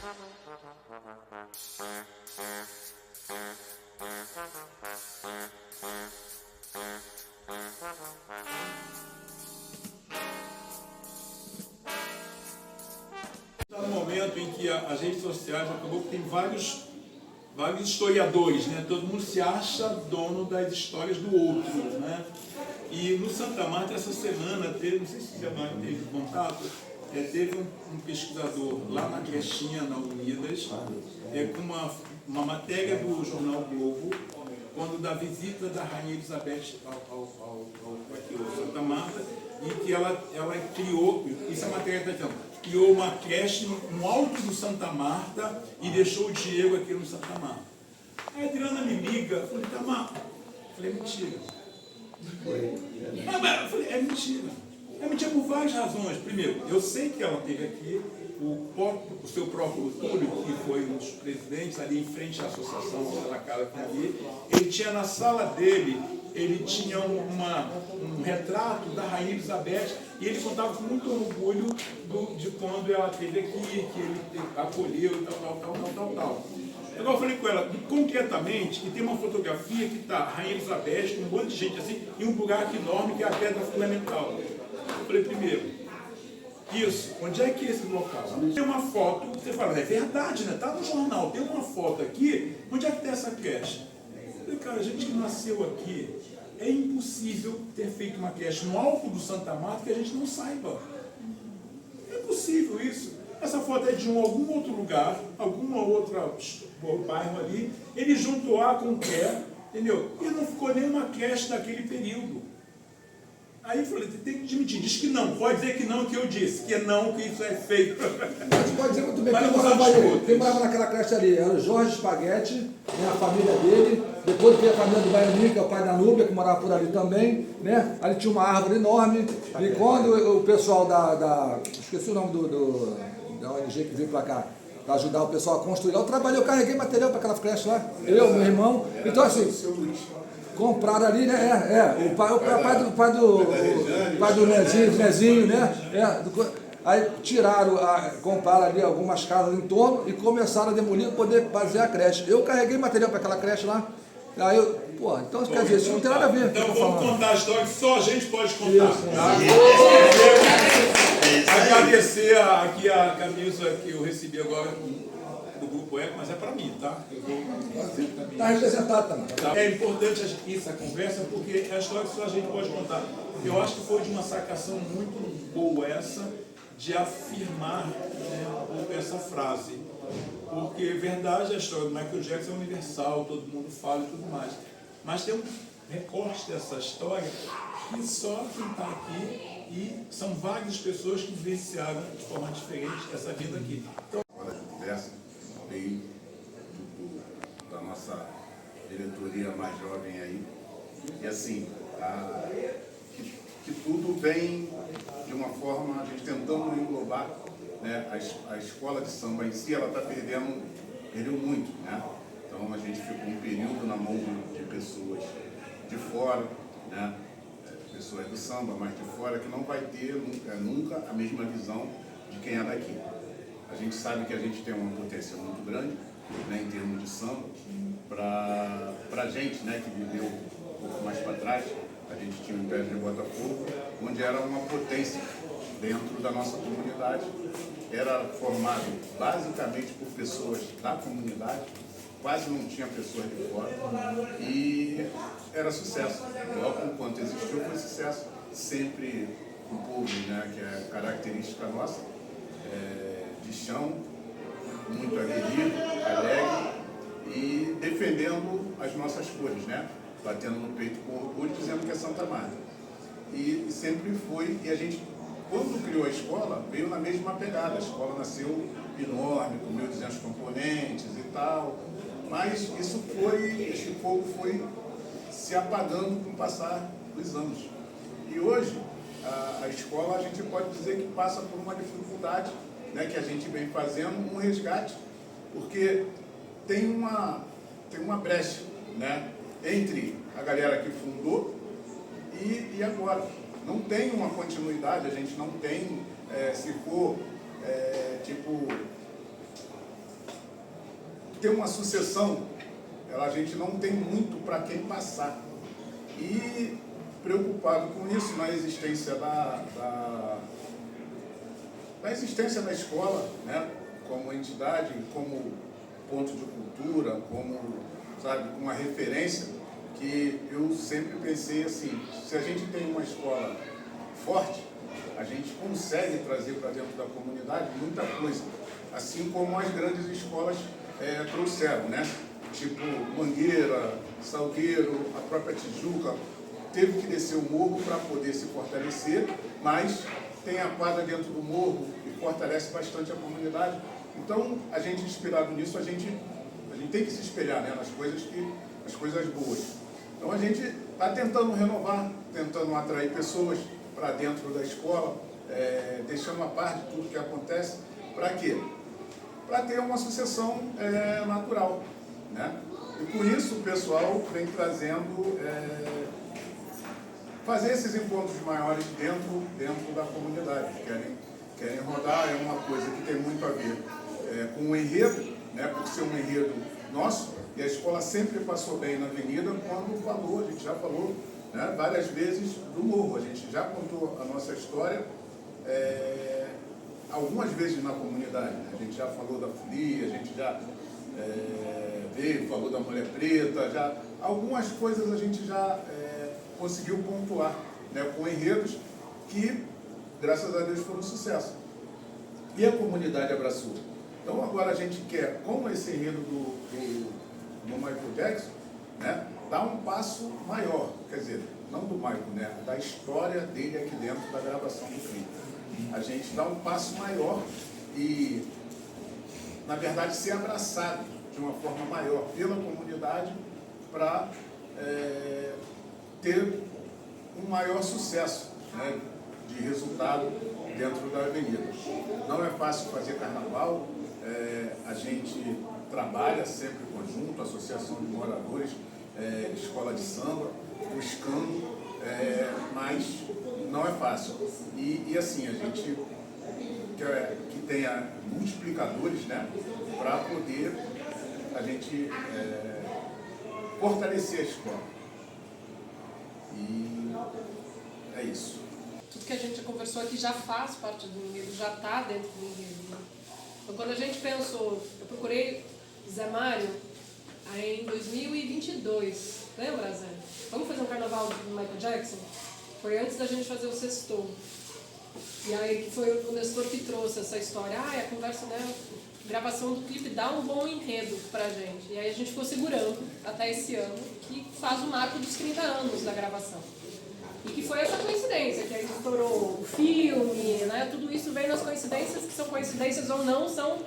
No momento em que as redes sociais acabou que tem vários historiadores, né? Todo mundo se acha dono das histórias do outro, né? E no Santa Marta, essa semana, teve, não sei se já teve contato, teve um pesquisador lá na Crechinha, na Unidas, com uma matéria do jornal Globo, quando da visita da Rainha Elizabeth ao Santa Marta, e que ela criou, isso é a matéria está dizendo, criou uma creche no alto do Santa Marta e deixou o Diego aqui no Santa Marta. Aí a Adriana me liga, eu falei, Tamar, é mentira. Eu falei, é mentira. É mentira por várias razões. Primeiro, eu sei que ela teve aqui, o seu próprio Túlio, que foi um dos presidentes ali em frente à associação da casa que ali, ele tinha na sala dele, ele tinha um retrato da Rainha Elizabeth e ele contava com muito orgulho de quando ela esteve aqui, que ele acolheu e tal. Agora eu falei com ela, concretamente, que tem uma fotografia que está a Rainha Elizabeth, com um monte de gente assim, e um buraco enorme que é a pedra fundamental. Eu falei, primeiro, isso, onde é que é esse local? Tem uma foto, você fala, é verdade, né? Está no jornal, tem uma foto aqui, onde é que tem essa creche? Eu falei, cara, a gente que nasceu aqui, é impossível ter feito uma creche no alto do Santa Marta que a gente não saiba. É possível isso. Essa foto é de algum outro lugar, alguma outra bairro ali, ele juntou A com Q, entendeu? E não ficou nenhuma creche naquele período. Aí eu falei, tem que admitir, diz que não, pode dizer que não, que eu disse, que é não, que isso é feito. Mas pode dizer muito bem, quem morava naquela creche ali era o Jorge Spaghetti, né, a família dele, depois veio a família do Baianinho, que é o pai da Núbia, que morava por ali também, né? Ali tinha uma árvore enorme, e quando o pessoal esqueci o nome da ONG que veio para cá, para ajudar o pessoal a construir lá, eu carreguei material para aquela creche lá, eu, meu irmão, então assim, compraram ali, né? O pai do Nezinho, né? Aí compraram ali algumas casas em torno e começaram a demolir para poder fazer a creche. Eu carreguei material para aquela creche lá. Aí então quer dizer, isso não tem nada a ver. Então vamos contar a história que só a gente pode contar. Tá? Agradecer aqui a camisa que eu recebi agora do Grupo Eco, mas é para mim, tá? Está representado também. É importante essa conversa porque é a história que só a gente pode contar. Eu acho que foi de uma sacação muito boa essa, de afirmar, né, essa frase. Porque é verdade, a história do Michael Jackson é universal, todo mundo fala e tudo mais. Mas tem um recorte dessa história que só quem está aqui, e são várias pessoas que vivenciaram de forma diferente essa vida aqui. Então, veio da nossa diretoria mais jovem aí, e assim, que tudo vem de uma forma, a gente tentando englobar, né, a escola de samba em si, ela está perdeu muito, né? Então a gente ficou um período na mão de pessoas de fora, né? Pessoas do samba, mas de fora, que não vai ter nunca a mesma visão de quem é daqui. A gente sabe que a gente tem uma potência muito grande, né, em termos de samba, para a gente, né, que viveu um pouco mais para trás. A gente tinha o Império de Botafogo, onde era uma potência dentro da nossa comunidade. Era formado basicamente por pessoas da comunidade, quase não tinha pessoas de fora, e era sucesso. Logo enquanto existiu, foi sucesso. Sempre o povo, né, que é característica nossa, de chão, muito aguerrido, alegre e defendendo as nossas cores, né? Batendo no peito com orgulho, dizendo que é Santa Marta. E sempre foi, e a gente, quando criou a escola, veio na mesma pegada. A escola nasceu enorme, com 1.200 componentes e tal, mas esse fogo foi se apagando com o passar dos anos. E hoje, a escola, a gente pode dizer que passa por uma dificuldade, né, que a gente vem fazendo um resgate, porque tem uma brecha, né, entre a galera que fundou e agora. Não tem uma continuidade, a gente não tem, se for, tipo, ter uma sucessão, a gente não tem muito para quem passar. E preocupado com isso, na existência da existência da escola, né, como entidade, como ponto de cultura, como, sabe, uma referência, que eu sempre pensei assim, se a gente tem uma escola forte, a gente consegue trazer para dentro da comunidade muita coisa, assim como as grandes escolas trouxeram, né? Tipo Mangueira, Salgueiro, a própria Tijuca, teve que descer o morro para poder se fortalecer, mas tem a quadra dentro do morro e fortalece bastante a comunidade. Então, a gente, inspirado nisso, a gente tem que se espelhar, né, nas coisas boas. Então, a gente está tentando renovar, tentando atrair pessoas para dentro da escola, deixando a par de tudo que acontece. Para quê? Para ter uma sucessão natural, né? E com isso o pessoal vem trazendo, fazer esses encontros maiores dentro da comunidade. Querem rodar, é uma coisa que tem muito a ver com o enredo, né? Por ser um enredo nosso, e a escola sempre passou bem na avenida quando falou, a gente já falou, né, várias vezes do morro, a gente já contou a nossa história, algumas vezes na comunidade, né? A gente já falou da folia, a gente já falou da mulher preta, já, algumas coisas a gente já conseguiu pontuar, né, com enredos que, graças a Deus, foram um sucesso. E a comunidade abraçou. Então agora a gente quer, com esse enredo do Michael Jackson, né, dar um passo maior, quer dizer, não do Michael, né, da história dele aqui dentro da gravação do clipe. A gente dá um passo maior e, na verdade, ser abraçado de uma forma maior pela comunidade para ter um maior sucesso, né, de resultado dentro da avenida. Não é fácil fazer carnaval, a gente trabalha sempre em conjunto, associação de moradores, escola de samba, buscando, mas não é fácil. E assim, a gente que tenha multiplicadores, né, para poder a gente fortalecer a escola. E é isso. Tudo que a gente conversou aqui já faz parte do enredo, já está dentro do enredo. Né? Então, quando a gente pensou, eu procurei Zé Mário em 2022, lembra, Zé? Vamos fazer um carnaval do Michael Jackson? Foi antes da gente fazer o Sextou. E aí que foi o Nestor que trouxe essa história. A conversa, né? A gravação do clipe dá um bom enredo pra gente. E aí a gente ficou segurando até esse ano, que faz o marco dos 30 anos da gravação. E que foi essa coincidência, que aí estourou o filme, né? Tudo isso veio nas coincidências, que são coincidências ou não, são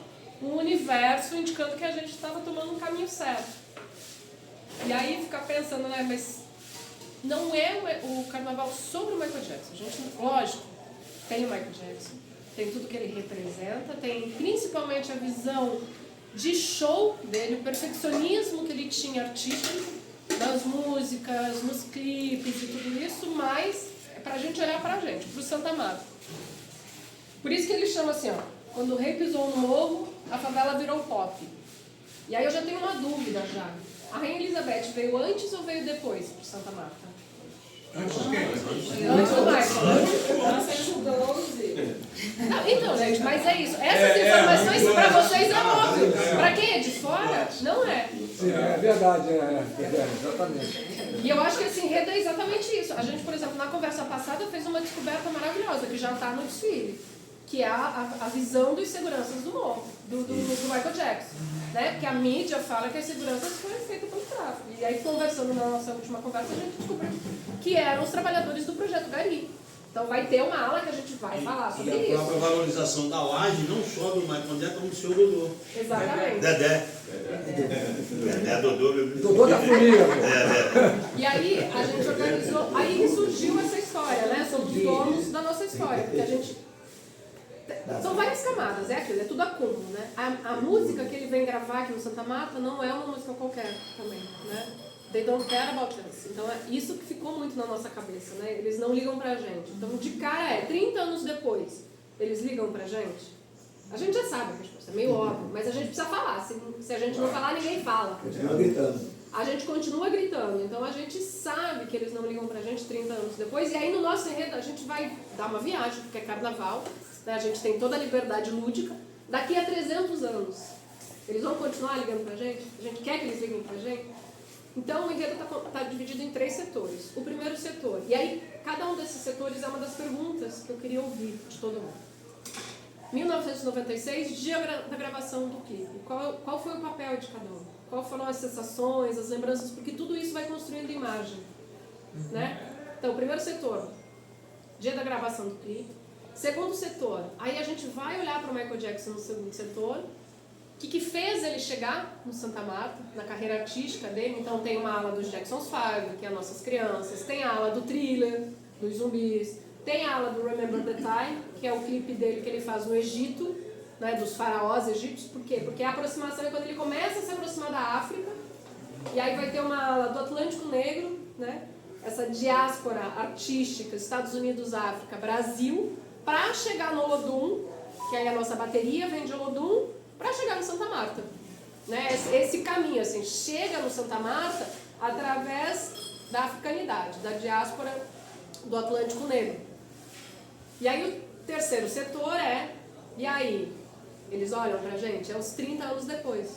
um universo indicando que a gente estava tomando um caminho certo. E aí ficar pensando, né? Mas não é o carnaval sobre o Michael Jackson. A gente, lógico, tem o Michael Jackson, tem tudo que ele representa, tem principalmente a visão de show dele, o perfeccionismo que ele tinha artístico, das músicas, nos clipes e tudo isso, mas é pra gente olhar pra gente, pro Santa Marta. Por isso que ele chama assim, ó, quando o rei pisou no morro, a favela virou pop. E aí eu já tenho uma dúvida já. A Rainha Elizabeth veio antes ou veio depois pro Santa Marta? Antes de quem? Antes do Michael. Não, então, gente, mas é isso. Essas informações pra vocês é óbvio. Pra quem é de fora, não é. Sim, é verdade, exatamente. E eu acho que esse enredo é exatamente isso. A gente, por exemplo, na conversa passada fez uma descoberta maravilhosa, que já está no desfile, que é a visão dos seguranças do morro, do Michael Jackson. Né? Porque a mídia fala que as seguranças foram feitas pelo tráfico. E aí, conversando na nossa última conversa, a gente descobriu que eram os trabalhadores do Projeto Gari. Então vai ter uma aula que a gente vai falar sobre isso. E a própria valorização da laje, não só do Michael Jackson, como do seu Dodô. Exatamente. Dedé, Dodô, meu Dodô da folia. E aí a gente organizou, aí surgiu essa história, né? Somos donos da nossa história, porque a gente... São várias camadas, é aquilo, é tudo acúmulo, né? A música que ele vem gravar aqui no Santa Marta não é uma música qualquer também, né? They don't care about us. Então é isso que ficou muito na nossa cabeça, né? Eles não ligam pra gente. Então de cara 30 anos depois, eles ligam pra gente? A gente já sabe a resposta, é meio óbvio, mas a gente precisa falar. Se a gente não falar, ninguém fala. Continua gritando. A gente continua gritando, então a gente sabe que eles não ligam pra gente 30 anos depois, e aí no nosso enredo a gente vai dar uma viagem, porque é carnaval, né? A gente tem toda a liberdade lúdica. Daqui a 300 anos, eles vão continuar ligando pra gente? A gente quer que eles liguem pra gente? Então o enredo está dividido em 3 setores. O primeiro setor, e aí cada um desses setores é uma das perguntas que eu queria ouvir de todo mundo. 1996, dia da gravação do clipe. Qual foi o papel de cada um? Quais foram as sensações, as lembranças? Porque tudo isso vai construindo imagem. Né? Então, primeiro setor, dia da gravação do clipe. Segundo setor, aí a gente vai olhar para o Michael Jackson no segundo setor. O que fez ele chegar no Santa Marta, na carreira artística dele? Então, tem uma ala dos Jackson's 5, que é Nossas Crianças. Tem a ala do Thriller, dos Zumbis. Tem a ala do Remember the Time, que é o clipe dele que ele faz no Egito, né, dos faraós egípcios. Por quê? Porque a aproximação é quando ele começa a se aproximar da África, e aí vai ter uma ala do Atlântico Negro, né, essa diáspora artística, Estados Unidos, África, Brasil, para chegar no Olodum, que aí a nossa bateria vem de Olodum, para chegar no Santa Marta. Né, esse caminho, assim, chega no Santa Marta através da africanidade, da diáspora do Atlântico Negro. E aí o terceiro setor e aí? Eles olham pra gente, os 30 anos depois.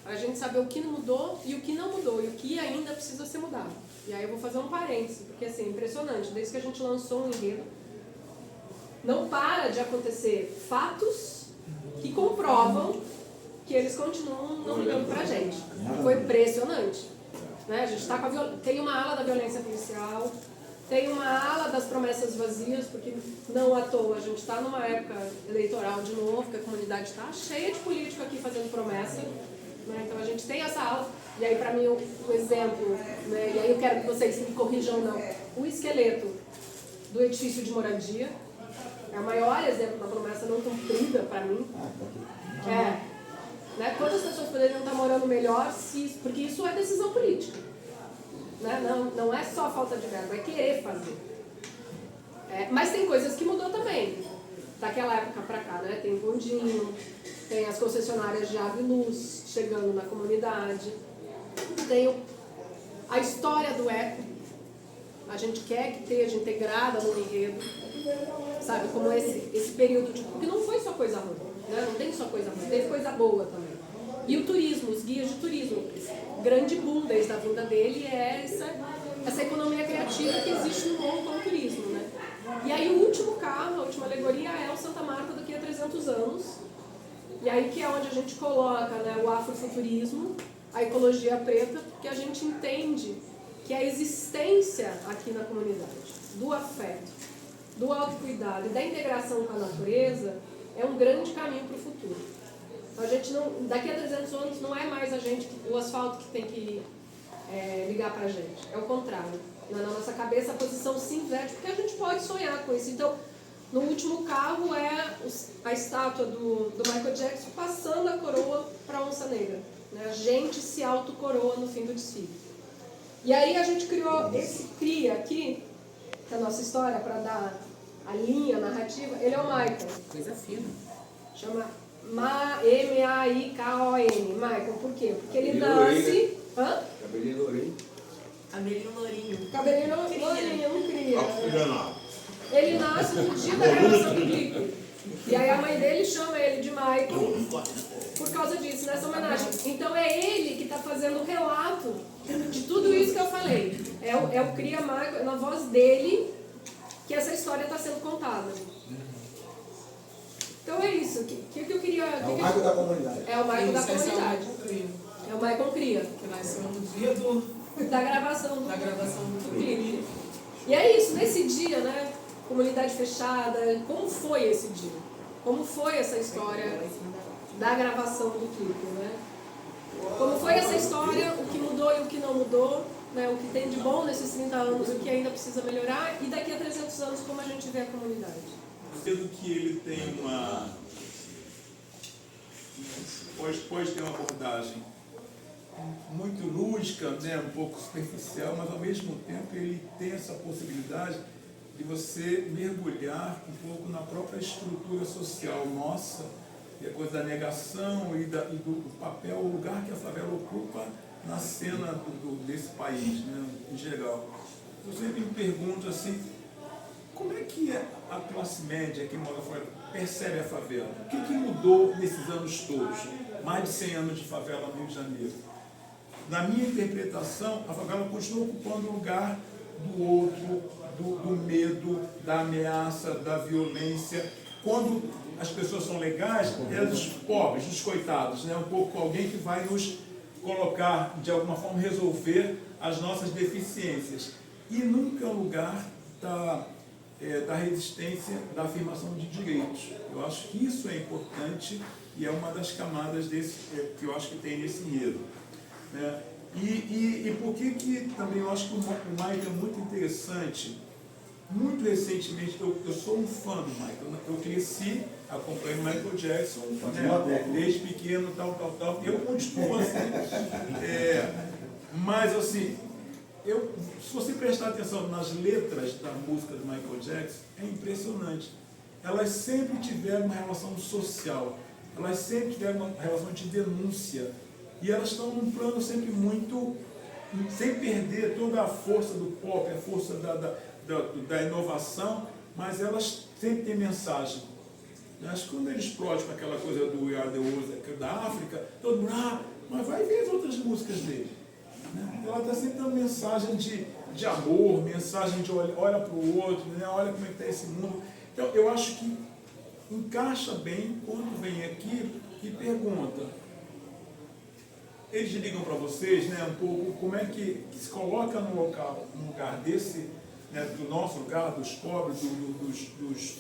Pra gente saber o que mudou e o que não mudou, e o que ainda precisa ser mudado. E aí eu vou fazer um parêntese, porque assim, é impressionante, desde que a gente lançou um enredo, não para de acontecer fatos que comprovam que eles continuam não ligando pra gente. Foi impressionante. Né? A gente tá com tem uma ala da violência policial, tem uma ala das promessas vazias, porque não à toa, a gente está numa época eleitoral de novo, que a comunidade está cheia de político aqui fazendo promessa, né? Então a gente tem essa ala, e aí para mim o exemplo, né? E aí eu quero que vocês me corrijam ou não, o esqueleto do edifício de moradia é o maior exemplo da promessa não cumprida para mim. Né? Quantas pessoas poderiam estar morando melhor, porque isso é decisão política. Né? Não é só falta de verba, é querer fazer. Mas tem coisas que mudou também, daquela época pra cá, né? Tem bondinho, tem as concessionárias de água e luz chegando na comunidade, tem a história do eco, a gente quer que esteja integrada no enredo, sabe? Como esse período, porque não foi só coisa ruim, né? Não tem só coisa ruim, teve coisa boa também. E o turismo, os guias de turismo, o grande boom desde a vinda dele é essa economia criativa que existe no mundo com o turismo, né? E aí o último carro, a última alegoria é o Santa Marta daqui a 300 anos, e aí que é onde a gente coloca, né, o afrofuturismo, a ecologia preta, porque a gente entende que a existência aqui na comunidade, do afeto, do autocuidado e da integração com a natureza é um grande caminho para o futuro. A gente não, daqui a 300 anos não é mais o asfalto que tem que ligar pra gente. É o contrário. Na nossa cabeça a posição se inverte, porque a gente pode sonhar com isso. Então, no último carro é a estátua do Michael Jackson passando a coroa para a onça negra. Né? A gente se autocoroa no fim do desfile. E aí a gente criou esse cria aqui, que é a nossa história, para dar a linha narrativa. Ele é o Michael. Coisa fina. Chama M-A-I-K-O-N. Michael, por quê? Porque ele nasce... Hã? Cabelinho lourinho. Cabelinho lourinho. Cabelinho lourinho, não cria. Oxigenado. Ele nasce no dia da gravação do clipe. E aí a mãe dele chama ele de Michael por causa disso, nessa homenagem. Então é ele que está fazendo o relato de tudo isso que eu falei. É o Cria Michael, na voz dele, que essa história está sendo contada. Então é isso. O que eu queria... É o Michael da comunidade. É o Michael da Esse é o comunidade. Michael Cria, É o Michael Cria. que nasceu no dia Da gravação da gravação do clipe. clipe. E é isso, nesse dia, né? Comunidade fechada, como foi esse dia? Como foi essa história da gravação do clipe, né? Como foi essa história, o que mudou e o que não mudou, né? O que tem de bom nesses 30 anos, o que ainda precisa melhorar, e daqui a 300 anos, como a gente vê a comunidade. Sendo que ele tem uma... Pode ter uma abordagem muito lúdica, né, um pouco superficial, mas ao mesmo tempo ele tem essa possibilidade de você mergulhar um pouco na própria estrutura social nossa, e a coisa da negação e do papel, o lugar que a favela ocupa na cena desse país, né, em geral. Eu sempre me pergunto assim, como é que a classe média que mora fora percebe a favela? O que mudou nesses anos todos? Mais de 100 anos de favela no Rio de Janeiro. Na minha interpretação, a favela continua ocupando o lugar do outro, do medo, da ameaça, da violência. Quando as pessoas são legais, é dos pobres, dos coitados, né? Um pouco alguém que vai nos colocar, de alguma forma, resolver as nossas deficiências. E nunca é um lugar da resistência, da afirmação de direitos. Eu acho que isso é importante e é uma das camadas que eu acho que tem nesse enredo, né? E por que também eu acho que o Michael é muito interessante? Muito recentemente, eu sou um fã do Michael. Eu cresci acompanhando o Michael Jackson, né? Desde pequeno, tal. Eu continuo assim. Mas assim, se você prestar atenção nas letras da música do Michael Jackson, é impressionante. Elas sempre tiveram uma relação social, elas sempre tiveram uma relação de denúncia, e elas estão num plano sempre muito, sem perder toda a força do pop, a força da inovação, mas elas sempre têm mensagem. Acho que quando ele explode com aquela coisa do We Are The World da África, todo mundo, mas vai ver as outras músicas dele. Ela está sempre dando mensagem de amor, mensagem de olha para o outro, né? Olha como é que está esse mundo. Então, eu acho que encaixa bem quando vem aqui e pergunta. Eles ligam para vocês, né, um pouco como é que se coloca no lugar desse, né, do nosso lugar, dos pobres, dos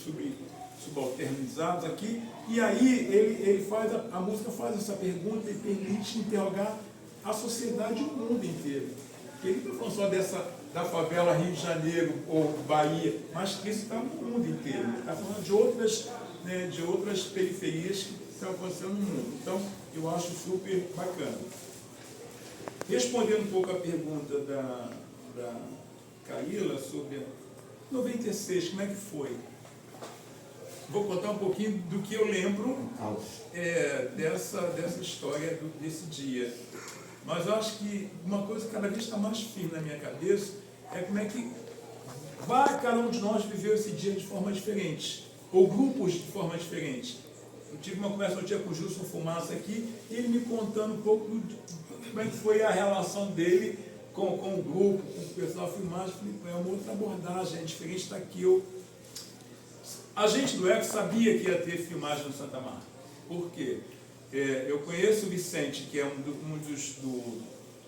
subalternizados aqui, e aí ele faz, a música faz essa pergunta e permite interrogar a sociedade e o mundo inteiro. Porque ele não está falando só da favela Rio de Janeiro ou Bahia, mas que isso está no mundo inteiro. Está falando de outras periferias que estão acontecendo no mundo. Então, eu acho super bacana. Respondendo um pouco a pergunta da Caíla sobre 96, como é que foi? Vou contar um pouquinho do que eu lembro dessa história, desse dia. Mas eu acho que uma coisa que cada vez está mais firme na minha cabeça é como é que cada um de nós viveu esse dia de forma diferente, ou grupos de forma diferente. Eu tive uma conversa com o Gilson Fumaça aqui, e ele me contando um pouco como é que foi a relação dele com o grupo, com o pessoal filmado. É uma outra abordagem, é diferente daqui. A gente do ECO sabia que ia ter filmagem no Santa Marta. Por quê? Eu conheço o Vicente, que é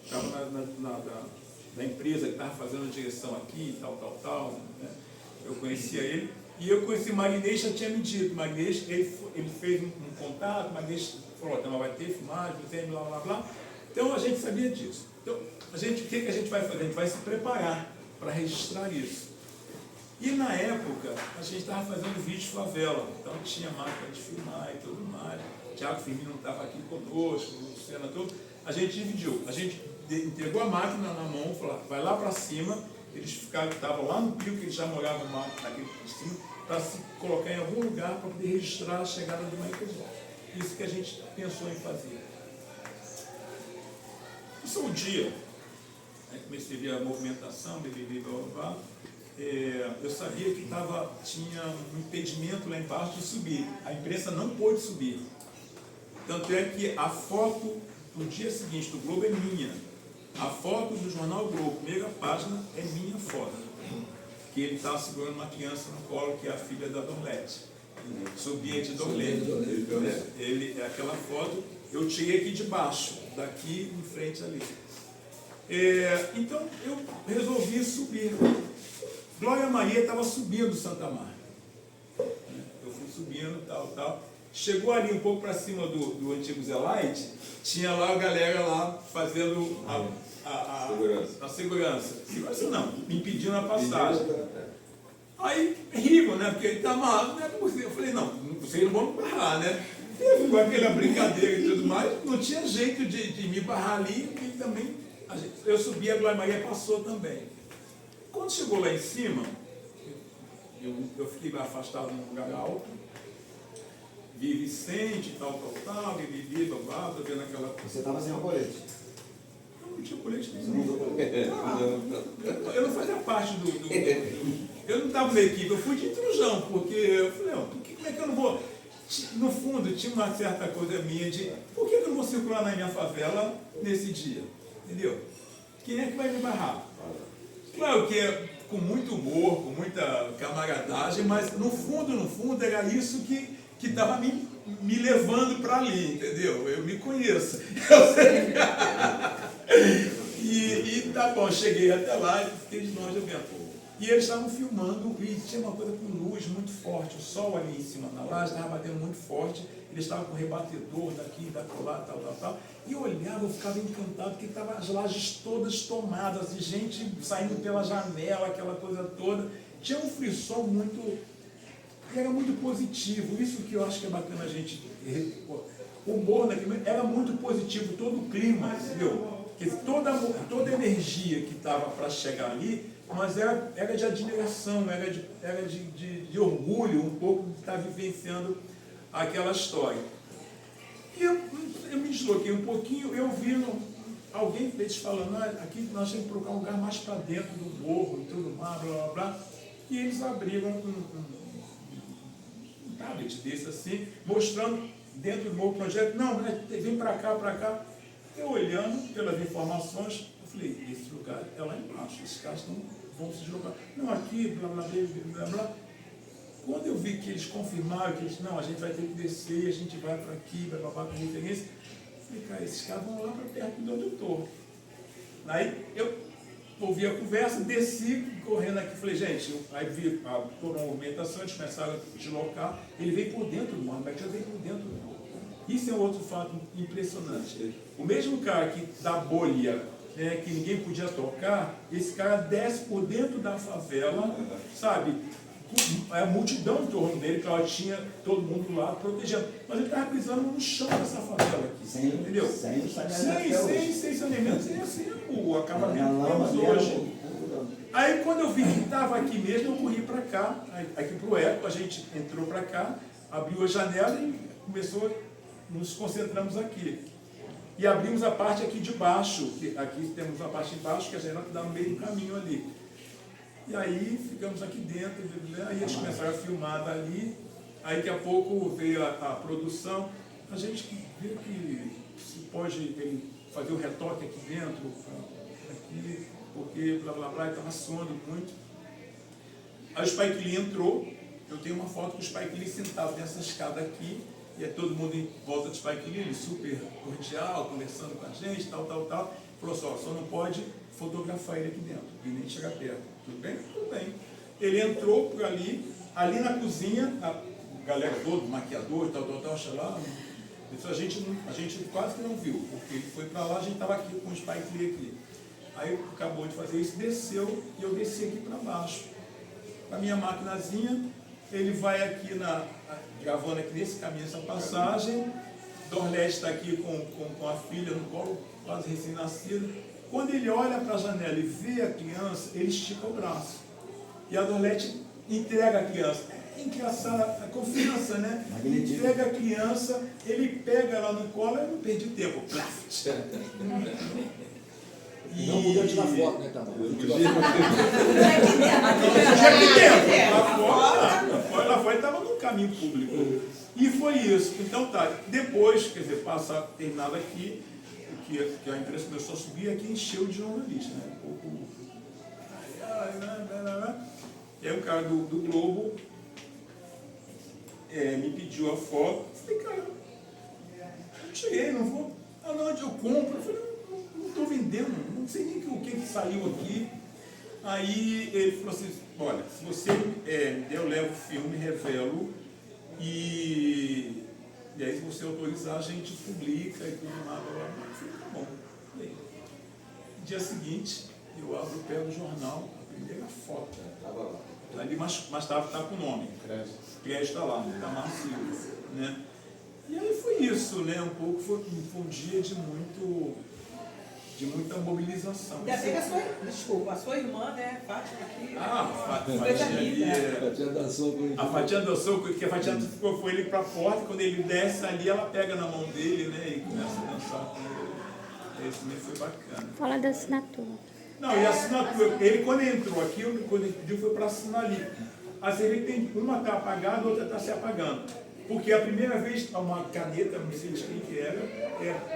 estava da empresa que estava fazendo a direção aqui, tal, né? Eu conhecia ele. E eu conheci o Magnês, já tinha me dito. Magnês, ele fez um contato, o Magnês falou, então vai ter filmagem, blá, blá, blá. Então a gente sabia disso. Então, o que a gente vai fazer? A gente vai se preparar para registrar isso. E na época, a gente estava fazendo vídeo favela, então tinha máquina de filmar e tudo mais. O Thiago Firmino estava aqui conosco, o Luciano, tudo. A gente dividiu, a gente entregou a máquina na mão, falou, vai lá para cima. Eles estavam lá no Pio, que eles já moravam naquele cima, para se colocar em algum lugar para poder registrar a chegada do Michael Jackson. Isso que a gente pensou em fazer. Isso é um dia. Aí comecei a ver a movimentação, blá. Eu sabia que tinha um impedimento lá embaixo de subir. A imprensa não pôde subir. Tanto é que a foto do dia seguinte do Globo é minha. A foto do jornal Globo, primeira página, é minha foto. Que ele está segurando uma criança no colo, que é a filha da Dorlete. Subiente Dorlete. Aquela foto eu tirei aqui de baixo, daqui em frente ali. Então eu resolvi subir. Glória Maria estava subindo Santa Marta. Eu fui subindo, tal. Chegou ali um pouco para cima do antigo Zelaide, tinha lá a galera lá fazendo a segurança. Segurança não, me impedindo a passagem. Aí, rico, né? Porque ele está amarrado, não é possível. Eu falei, não, vocês não vão me barrar, né? E com aquela brincadeira e tudo mais, não tinha jeito de me barrar ali, e também eu subi, a Glória Maria passou também. Quando chegou lá em cima, eu fiquei afastado num lugar alto, Vicente, tal, Bibi, babá, tô vendo aquela... Você estava sem colete. Não tinha colete Você não usou colete. Eu não fazia parte eu não estava na equipe, eu fui de intrusão, porque eu falei, como é que eu não vou... No fundo, tinha uma certa coisa minha de por que eu não vou circular na minha favela nesse dia? Entendeu? Quem é que vai me barrar? Claro que é com muito humor, com muita camaradagem, mas no fundo era isso que estava me levando para ali, entendeu? Eu me conheço. Eu sei. E tá bom, cheguei até lá e fiquei de longe vendo. E eles estavam filmando e tinha uma coisa com luz muito forte, o sol ali em cima na laje estava batendo muito forte, eles estavam com rebatedor daqui, daquela, tal. E eu olhava, eu ficava encantado, porque estavam as lajes todas tomadas, e gente saindo pela janela, aquela coisa toda. Tinha um frisson muito... era muito positivo, isso que eu acho que é bacana a gente... O humor naquele era muito positivo, todo o clima, entendeu? Toda a energia que estava para chegar ali, mas era de admiração, era de orgulho um pouco de estar vivenciando aquela história. E eu me desloquei um pouquinho, eu vi alguém deles falando, aqui nós temos que procurar um lugar mais para dentro do morro e tudo mais, blá, blá, blá. E eles abriram um tablet desse assim, mostrando dentro do morro projeto, não, vem para cá. Eu olhando pelas informações, eu falei, esse lugar é lá embaixo, esses caras vão se deslocar. Não, aqui, blá, blá, blá, blá. Quando eu vi que eles confirmaram que eles, não, a gente vai ter que descer, a gente vai para aqui, vai para com referência, eu falei, cara, esses caras vão lá para perto do adutor. Aí eu ouvi a conversa, desci, correndo aqui, falei, gente, aí vi toda a movimentação, eles começaram a deslocar, ele veio por dentro do morro, mas já veio por dentro do morro. Isso é um outro fato impressionante. O mesmo cara que da bolha, que ninguém podia tocar, esse cara desce por dentro da favela, sabe? A multidão em torno dele, claro, tinha todo mundo lá protegendo. Mas ele estava pisando no chão dessa favela aqui, entendeu? Sem saneamento, sem assim, o acabamento que temos hoje. Aí quando eu vi que estava aqui mesmo, eu corri para cá, aqui para o Eco, a gente entrou para cá, abriu a janela e começou... Nos concentramos aqui. E abrimos a parte aqui de baixo. Aqui temos a parte de baixo, que a janela dá no meio do caminho ali. E aí ficamos aqui dentro, aí eles começaram a filmar dali. Aí daqui a pouco veio a produção. A gente viu que se pode fazer o retoque aqui dentro, aqui, porque blá blá blá, estava suando muito. Aí o Spike Lee entrou. Eu tenho uma foto com o Spike Lee sentado nessa escada aqui. E é todo mundo em volta de Spike Lee, super cordial, conversando com a gente, tal. Falou só não pode fotografar ele aqui dentro, e nem chegar perto. Tudo bem? Tudo bem. Ele entrou por ali na cozinha, a galera toda, maquiador, tal, lá. Isso a gente quase que não viu, porque ele foi para lá, a gente estava aqui com o Spike Lee aqui. Aí acabou de fazer isso, desceu, e eu desci aqui para baixo. Com a minha maquinazinha, ele vai aqui gravando aqui nesse caminho, essa passagem. Dorlete está aqui com a filha no colo, quase recém-nascida. Quando ele olha para a janela e vê a criança, ele estica o braço. E a Dorlete entrega a criança. É engraçado, a confiança, né? Entrega a criança, ele pega ela no colo, eu não perdi tempo. E não podia tirar foto, né, também? Lá fora estava no caminho público. E foi isso. Então tá, depois, quer dizer, terminado aqui, que a imprensa começou a subir, aqui encheu de jornalista, né? E aí o cara do Globo me pediu a foto. Eu falei, cara, eu cheguei, não vou. Não, onde eu compro? Eu falei, não estou vendendo, não sei nem o que saiu aqui. Aí ele falou assim, olha, se você eu levo o filme, revelo, e aí se você autorizar, a gente publica e tudo mais. Eu falei, tá bom. Aí, dia seguinte, eu abro o pé do jornal, a primeira foto. Estava lá. Ali, mas estava com o nome. Crédito está lá, está macio. Né? E aí foi isso, né? Um pouco foi um dia de muito de muita mobilização. Ainda bem que a sua irmã, né, Fátima aqui. A Coisa Fatinha ali, linda. A tia dançou com ele. a Fatinha dançou, porque a Fatinha ficou com ele para a porta, quando ele desce ali, ela pega na mão dele, né, e começa a dançar com ele. Esse também foi bacana. Fala da assinatura. Não, e a assinatura, ele quando entrou aqui, quando ele pediu foi para assinar ali. Assim, ele tem, uma está apagada, a outra está se apagando. Porque a primeira vez, uma caneta, não sei de quem que era,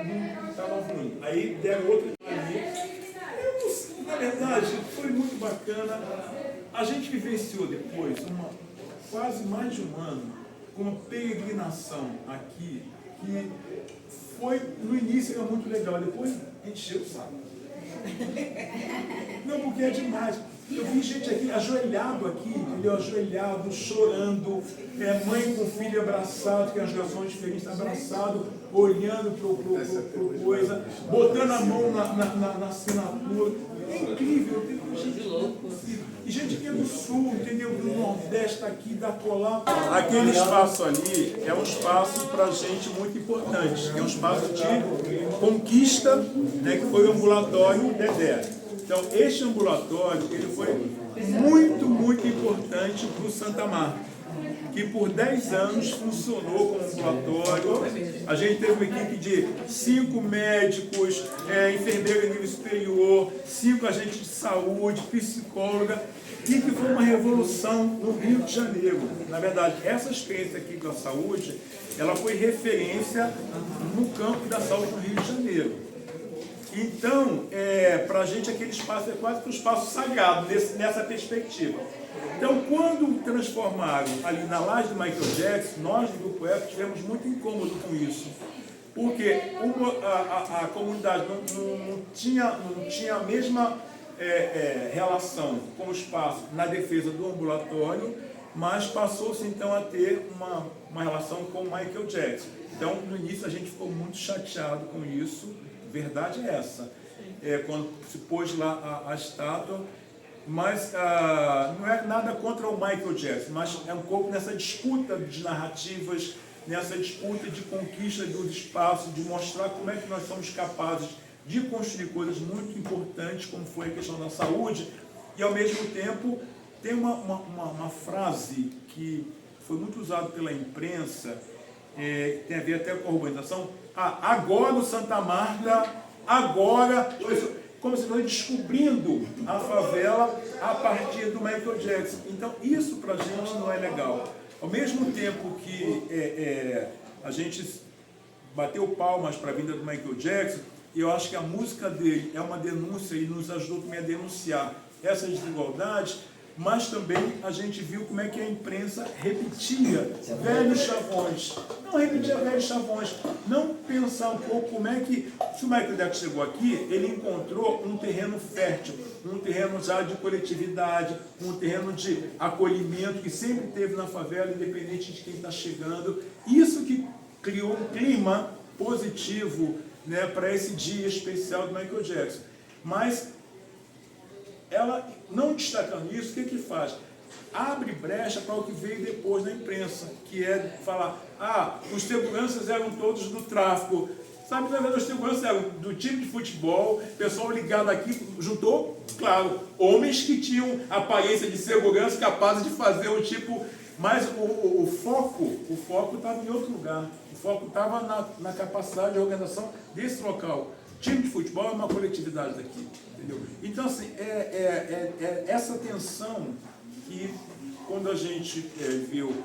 não estava ruim. Aí deram outra ali. Na verdade, foi muito bacana. A gente vivenciou depois, quase mais de um ano, com uma peregrinação aqui, que foi, no início era muito legal, depois encheu o saco. Não, porque é demais. Eu vi gente aqui ajoelhado aqui, entendeu? Ajoelhado, chorando, mãe com filho abraçado, que as gerações diferentes abraçado, olhando para coisa, botando a mão na assinatura. É incrível, tem gente louco. E gente que é do sul, entendeu? Do Nordeste, daqui, da colar. Aquele espaço ali é um espaço para gente muito importante, que é um espaço de conquista, né, que foi o ambulatório Dedé. Então, este ambulatório, ele foi muito, muito importante para o Santa Marta, que por 10 anos funcionou como ambulatório. A gente teve uma equipe de 5 médicos, enfermeira nível superior, 5 agentes de saúde, psicóloga, e que foi uma revolução no Rio de Janeiro. Na verdade, essa experiência aqui com a saúde, ela foi referência no campo da saúde no Rio de Janeiro. Então, para a gente aquele espaço é quase que um espaço sagrado nessa perspectiva. Então, quando transformaram ali na laje do Michael Jackson, nós do Grupo F tivemos muito incômodo com isso. Porque a comunidade não tinha a mesma relação com o espaço na defesa do ambulatório, mas passou-se então a ter uma relação com o Michael Jackson. Então, no início a gente ficou muito chateado com isso. Verdade é essa, quando se pôs lá a estátua, mas não é nada contra o Michael Jackson, mas é um pouco nessa disputa de narrativas, nessa disputa de conquista dos espaços, de mostrar como é que nós somos capazes de construir coisas muito importantes, como foi a questão da saúde, e ao mesmo tempo tem uma frase que foi muito usada pela imprensa, tem a ver até com a urbanização. Agora o Santa Marta, como se fosse descobrindo a favela a partir do Michael Jackson. Então isso pra gente não é legal. Ao mesmo tempo que a gente bateu palmas para a vinda do Michael Jackson, e eu acho que a música dele é uma denúncia e nos ajudou também a denunciar essas desigualdades, mas também a gente viu como é que a imprensa repetia velhos chavões. Não repetia velhos chavões, não pensar um pouco como é que, se o Michael Jackson chegou aqui, ele encontrou um terreno fértil, um terreno já de coletividade, um terreno de acolhimento que sempre teve na favela, independente de quem está chegando. Isso que criou um clima positivo, né, para esse dia especial do Michael Jackson. Mas ela, não destacando isso, o que faz? Abre brecha para o que veio depois na imprensa, que é falar, os seguranças eram todos do tráfico. Sabe, na verdade, os seguranças eram do time de futebol, pessoal ligado aqui, juntou, claro, homens que tinham aparência de segurança, capazes de fazer o tipo, mas o foco estava em outro lugar. O foco estava na capacidade de organização desse local. Time de futebol é uma coletividade daqui, entendeu? Então, assim, essa tensão que, quando a gente viu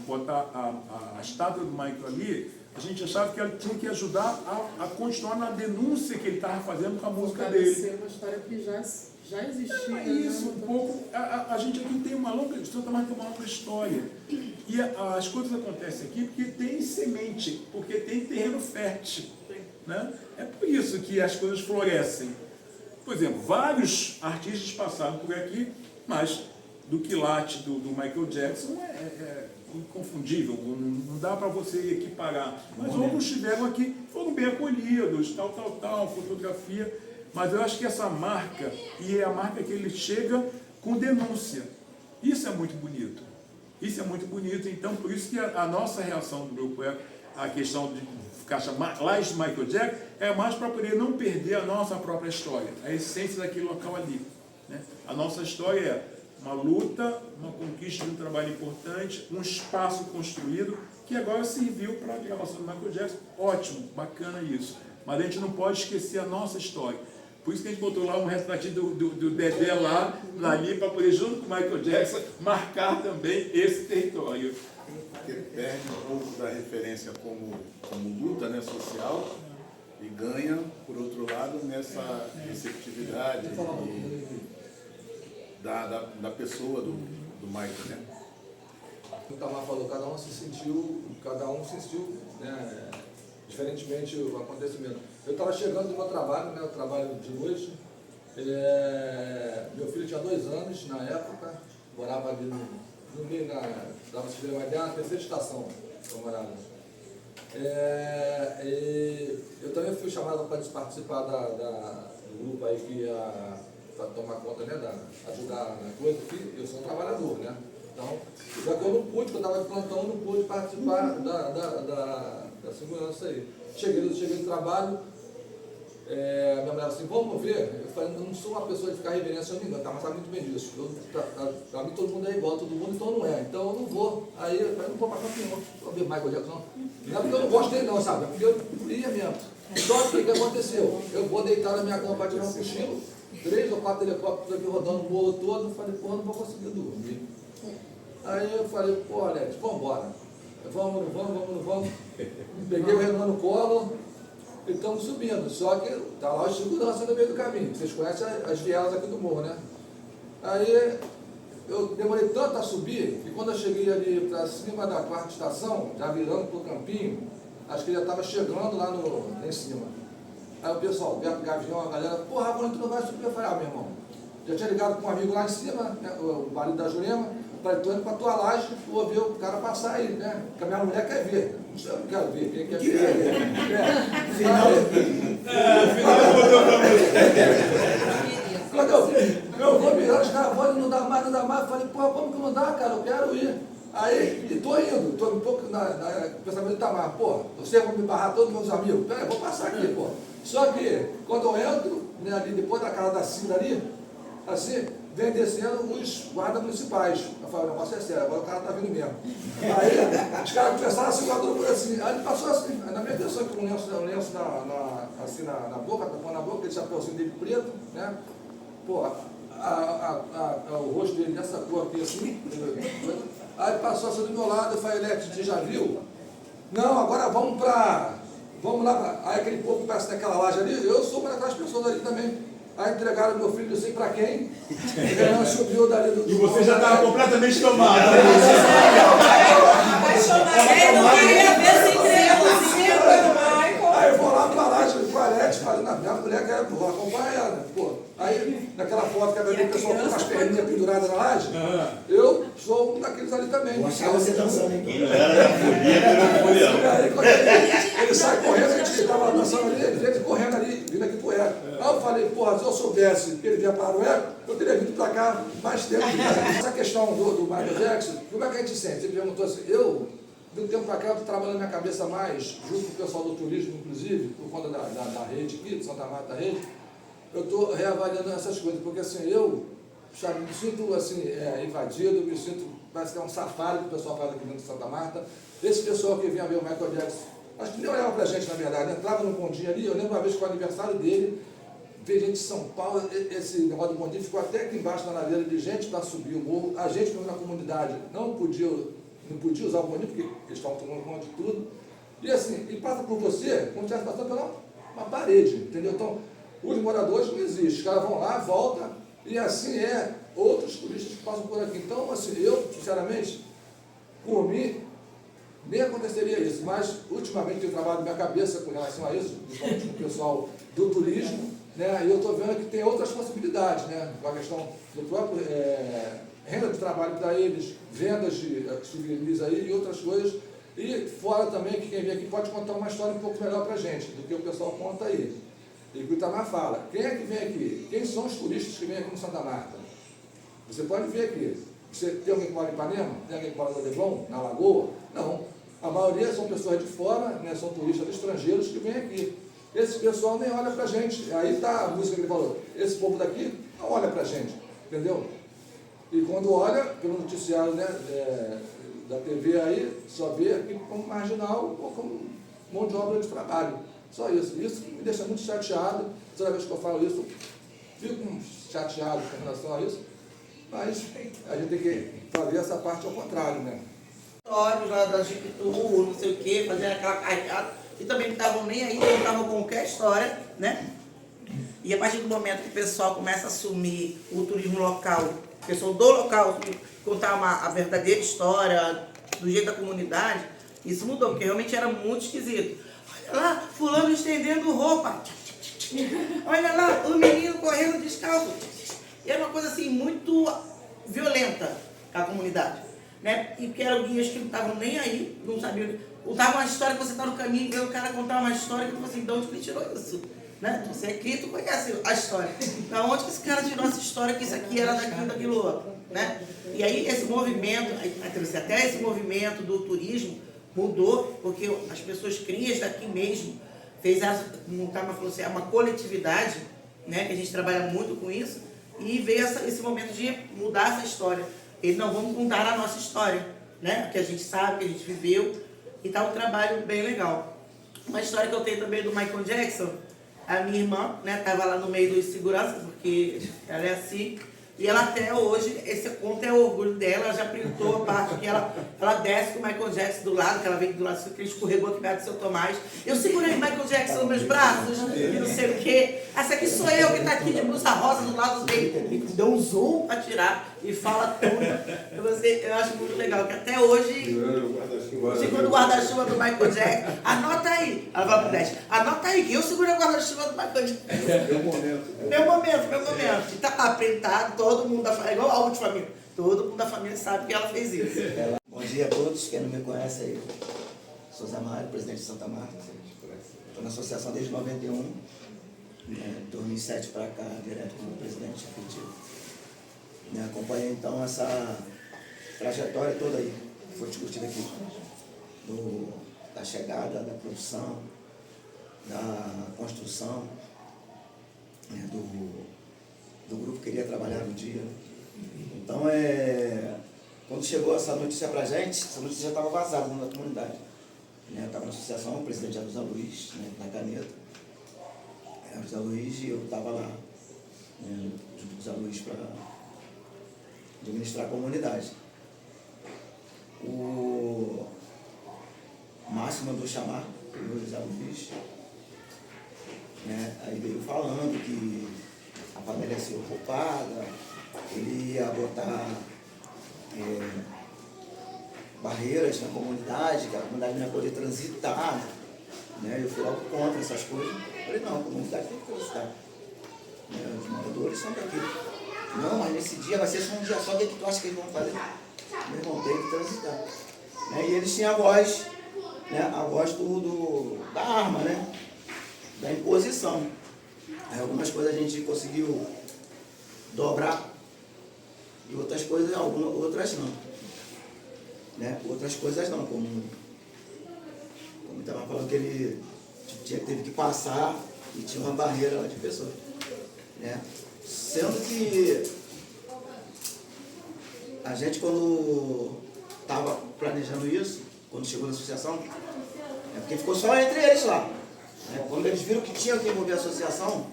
botar a estátua do Michael ali, a gente achava que ela tinha que ajudar a continuar na denúncia que ele estava fazendo com a música dele. Uma história que já existia. É isso, um pouco. A gente aqui tem uma longa história. E as coisas acontecem aqui porque tem semente, porque tem terreno fértil. Né? É por isso que as coisas florescem. Por exemplo, vários artistas passaram por aqui, mas do quilate do Michael Jackson é inconfundível, não dá para você equiparar. Mas outros estiveram aqui, foram bem acolhidos, tal, fotografia. Mas eu acho que essa marca, e é a marca que ele chega com denúncia. Isso é muito bonito. Isso é muito bonito. Então, por isso que a nossa reação do grupo é a questão de caixa lá de Michael Jackson, é mais para poder não perder a nossa própria história, a essência daquele local ali. Né? A nossa história é uma luta, uma conquista de um trabalho importante, um espaço construído, que agora serviu para a gravação do Michael Jackson. Ótimo, bacana isso. Mas a gente não pode esquecer a nossa história. Por isso que a gente botou lá um retratinho do Dedé lá, ali, para poder, junto com o Michael Jackson, marcar também esse território. Porque perde um pouco da referência como luta, né, social, e ganha, por outro lado, nessa receptividade da pessoa do Michael, né? O Itamar falou, cada um se sentiu, né, diferentemente o acontecimento. Eu estava chegando do meu trabalho, né, eu trabalho de noite, meu filho tinha 2 anos na época, morava ali no meio, dava se ver uma ideia, na terceira estação que eu morava. Eu também fui chamado para participar do grupo aí que ia tomar conta, né, ajudar na coisa, que eu sou um trabalhador, né? Então, já que eu não pude, porque eu estava de plantão, não pude participar da segurança aí. Cheguei do trabalho, minha mulher assim, vamos ver? Eu falei, eu não sou uma pessoa de ficar reverência a ninguém, mas sabe muito bem disso. Para mim todo mundo é igual, todo mundo, então não é. Então eu não vou. Aí eu falei, não vou para campo não, vou ver Michael Jackson não. Não é porque eu não gosto dele não, sabe? É porque eu ia mesmo. Só que o que aconteceu? Eu vou deitar na minha cama para tirar um cochilo, 3 ou 4 helicópteros aqui rodando o morro todo, eu falei, pô, não vou conseguir dormir. Aí eu falei, pô, Alex, vamos embora. Vamos. Peguei o Renan no colo e estamos subindo. Só que tá lá os segurança no meio do caminho. Vocês conhecem as vielas aqui do morro, né? Aí eu demorei tanto a subir que quando eu cheguei ali para cima da 4ª estação, já virando pro campinho, acho que já estava chegando lá em cima. Aí o pessoal, Beto Gavião, a galera, porra, Rafa, tu não vai subir? Eu falei, meu irmão, já tinha ligado com um amigo lá em cima, né, o marido da Jurema, falei, tô indo pra tua laje, vou ver o cara passar aí, né? Porque a minha mulher quer ver. Eu não quero ver, quem quer ver? Quando eu vou virando, os caras vão, não dá mais. Eu falei, porra, como que não dá, cara? Eu quero ir. Aí, e tô indo, tô um pouco no pensamento de Itamar, pô, você vai me barrar todos os meus amigos? Peraí, vou passar aqui, pô. Só que, quando eu entro, né, ali, depois da cara da Cida ali, assim, vem descendo os guardas municipais. Eu falei, o negócio é sério, agora o cara tá vindo mesmo. Aí, os caras começaram a segurar todo mundo assim. Aí ele passou assim, aí na minha pessoa, com um lenço assim na boca, tapando na boca, aquele chapéuzinho dele preto, né? Pô, o rosto dele nessa cor aqui assim. Aí passou assim do meu lado, eu falei, Alex, você já viu? Não, agora vamos lá. Aí aquele povo que parece naquela laje ali, eu sou uma daquelas pessoas ali também. Aí entregaram meu filho, não sei pra quem. Ele subiu dali do. E você já estava completamente tomado. Ele não queria ver se entregou Michael. Aí eu vou lá pra laje com a Alex, falei, minha mulher quer acompanhar ela. Pô. Aí, naquela foto que o pessoal com as perninhas penduradas na laje, eu sou um daqueles ali também. Achava você dançando aqui. Aí, quando ele sai correndo, a gente estava dançando ali, ele veio correndo ali, vindo aqui pro Eco. Aí eu falei, porra, se eu soubesse que ele vinha para o Eco, eu teria vindo para cá mais tempo. Essa questão do Michael Jackson, como é que a gente sente? Ele perguntou assim, de um tempo para cá, eu estou trabalhando minha cabeça mais, junto com o pessoal do turismo, inclusive, por conta da rede aqui, de Santa Marta da rede, eu estou reavaliando essas coisas, porque assim, eu sabe, me sinto assim, invadido, me sinto, parece que é um safari que o pessoal faz aqui dentro de Santa Marta. Esse pessoal que vinha ver o Michael Jackson, acho que nem olhava pra gente, na verdade, entrava no bondinho ali, eu lembro uma vez que foi o aniversário dele, veio gente de São Paulo, esse negócio do bondinho ficou até aqui embaixo na ladeira de gente para subir o morro, a gente mesmo na comunidade não podia usar o bondinho, porque eles estavam tomando conta de tudo, e assim, e passa por você, como se estivesse passando pela uma parede, entendeu? Então, os moradores não existem, os caras vão lá, voltam, e assim outros turistas que passam por aqui. Então, assim, eu, sinceramente, por mim, nem aconteceria isso, mas ultimamente eu trabalho minha cabeça com relação a isso, principalmente com o pessoal do turismo, né? E eu estou vendo que tem outras possibilidades, né? Com a questão do próprio renda de trabalho para eles, vendas de souvenirs aí e outras coisas. E fora também que quem vem aqui pode contar uma história um pouco melhor para a gente do que o pessoal conta aí. E o Itamar fala, quem é que vem aqui? Quem são os turistas que vêm aqui no Santa Marta? Você pode ver aqui. Você tem alguém que mora em Ipanema? Tem alguém que mora no Leblon? Na Lagoa? Não. A maioria são pessoas de fora, né, são turistas estrangeiros que vêm aqui. Esse pessoal nem olha pra gente. Aí está a música que ele falou. Esse povo daqui não olha pra gente, entendeu? E quando olha pelo noticiário, né, da TV aí, só vê aqui como marginal ou como mão de obra de trabalho. Só isso. Isso me deixa muito chateado. Toda vez que eu falo isso, fico chateado com relação a isso. Mas a gente tem que fazer essa parte ao contrário, né? Histórias lá da Jipitu, não sei o quê, fazendo aquela carreata, e também não estavam nem aí, contavam qualquer história, né? E a partir do momento que o pessoal começa a assumir o turismo local, o pessoal do local contar a verdadeira história, do jeito da comunidade, isso mudou, porque realmente era muito esquisito. Olha lá, fulano estendendo roupa. Olha lá, o menino correndo descalço. E era uma coisa assim, muito violenta com a comunidade. Né? E que eram guias que não estavam nem aí, não sabiam. Contavam uma história que você está no caminho e vê o cara contar uma história que tu fala assim, de onde que ele tirou isso? Né? Você é crito, tu conhece a história. Da onde que esse cara tirou essa história que isso aqui era daquilo outro? Né? E aí esse movimento, até esse movimento do turismo mudou, porque as pessoas crias daqui mesmo fez como o Tama falou assim, é uma coletividade, né? Que a gente trabalha muito com isso, e veio esse momento de mudar essa história. Eles não vão contar a nossa história, né? Que a gente sabe, que a gente viveu, e tá um trabalho bem legal. Uma história que eu tenho também do Michael Jackson, a minha irmã, né, tava lá no meio dos seguranças, porque ela é assim, e ela até hoje, esse conto é o orgulho dela, ela já printou a parte que ela desce com o Michael Jackson do lado, que ela vem do lado, que ele escorregou aqui perto do seu Tomás. Eu segurei o Michael Jackson nos meus braços, e não sei o quê. Essa aqui sou eu que tá aqui de blusa rosa do lado dele. E deu um zoom pra tirar e fala tudo. Eu acho muito legal, que até hoje, segura o guarda-chuva do Michael Jackson. Anota aí. Ela vai pro 10. Anota aí, que eu segurei o guarda-chuva do Michael Jackson. Meu momento. E tá lá printado, todo mundo da família, igual álbum de família. Todo mundo da família sabe que ela fez isso. Bom dia a todos, quem não me conhece aí, sou Zé Mário, presidente de Santa Marta. Estou na associação desde 91, 2007 para cá, direto como presidente efetivo. Acompanhei então essa trajetória toda aí, que foi discutida aqui, da chegada, da produção, da construção, do grupo que queria trabalhar no dia. Então, quando chegou essa notícia pra gente, essa notícia já estava vazada na comunidade. Eu estava na associação, o presidente era o José Luiz, na caneta. Era o José Luiz e eu estava lá, junto com o José Luiz para administrar a comunidade. O Márcio mandou chamar o José Luiz, aí veio falando que a família ia ser ocupada, ele ia botar barreiras na comunidade, que a comunidade não ia poder transitar. Eu fui logo contra essas coisas. Eu falei, não, a comunidade tem que transitar. Os moradores são daqui. Não, mas nesse dia vai ser só um dia só, o que tu acha que eles vão fazer? Meu irmão, tem que transitar. E eles tinham a voz da arma, da imposição. Aí algumas coisas a gente conseguiu dobrar e outras coisas, outras não. Outras coisas não, como estava falando que ele teve que passar e tinha uma barreira lá de pessoas. Sendo que a gente, quando estava planejando isso, quando chegou na associação, porque ficou só entre eles lá. Quando eles viram que tinha que envolver a associação,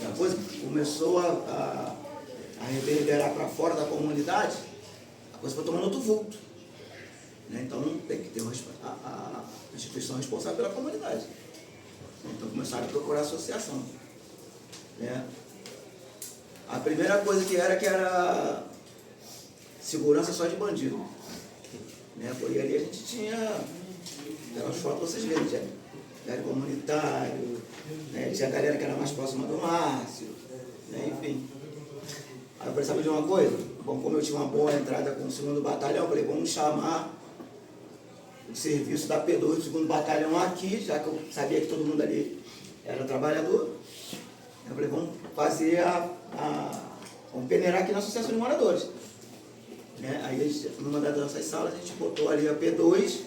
a coisa começou a reverberar para fora da comunidade, a coisa foi tomando outro vulto. Então tem que ter a instituição responsável pela comunidade. Então começaram a procurar a associação. A primeira coisa que era segurança só de bandido. Porque ali a gente tinha aquelas fotos, vocês veem, galera comunitário, tinha a galera que era mais próxima do Márcio, enfim. Aí eu falei, sabe de uma coisa? Bom, como eu tinha uma boa entrada com o 2º Batalhão, eu falei, vamos chamar o serviço da P2 do 2º Batalhão aqui, já que eu sabia que todo mundo ali era trabalhador. Eu falei, vamos fazer vamos peneirar aqui na Associação de Moradores. Aí, numa das nossas salas, a gente botou ali a P2